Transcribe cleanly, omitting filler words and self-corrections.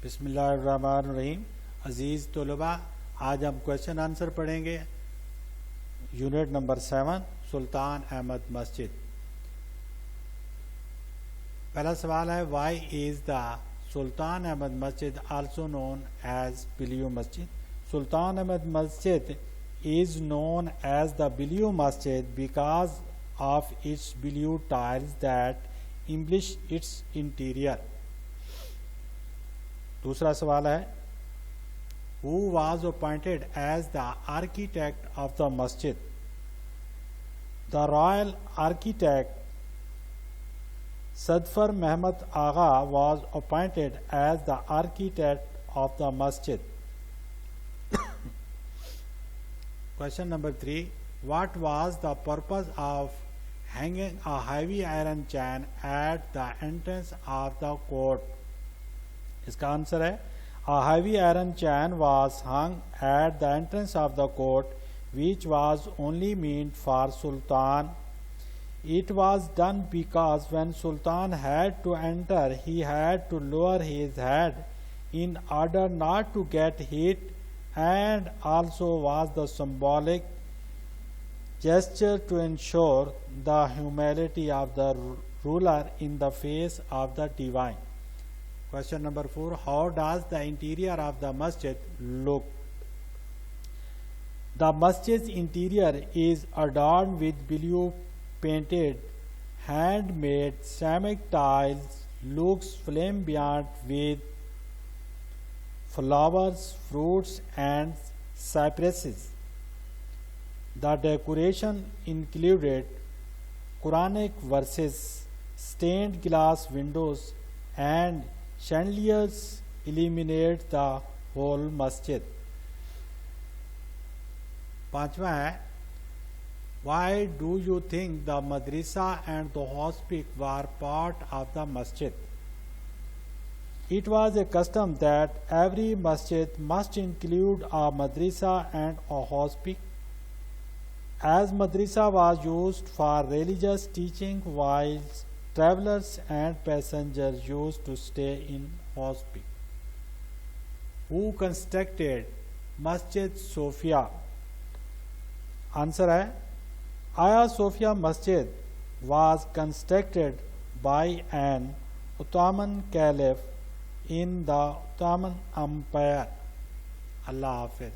बिस्मिल्लाहिर्रहमानिर्रहीम। अज़ीज़ तलबा, आज हम क्वेश्चन आंसर पढ़ेंगे। यूनिट नंबर 7, सुल्तान अहमद मस्जिद। पहला सवाल है, why is the Sultan Ahmed masjid also known as बिलियो मस्जिद? सुल्तान अहमद मस्जिद is known as the Biliu Masjid because of its Biliu tiles that embellish its interior. दूसरा सवाल है, who was appointed as the architect of the masjid? The royal architect Sadfar Mehmet Agha was appointed as the architect of the masjid. Question number 3. What was the purpose of hanging a heavy iron chain at the entrance of the court? इसका answer है, a heavy iron chain was hung at the entrance of the court, which was only meant for Sultan. It was done because when Sultan had to enter, he had to lower his head in order not to get hit, and also was the symbolic gesture to ensure the humility of the ruler in the face of the divine. Question number 4. How does the interior of the masjid look? The masjid's interior is adorned with blue painted, handmade ceramic tiles, looks flamboyant with flowers, fruits and cypresses. The decoration included Quranic verses, stained glass windows and chandeliers illuminate the whole masjid. पांचवा है, why do you think the madrasa and the hospice were part of the masjid? It was a custom that every masjid must include a madrasa and a hospice, as madrasa was used for religious teaching while travelers and passengers used to stay in hospice. Who constructed Masjid Sophia? Answer है, Aya Sophia Masjid was constructed by an Ottoman caliph in the Ottoman Empire. Allah Hafiz.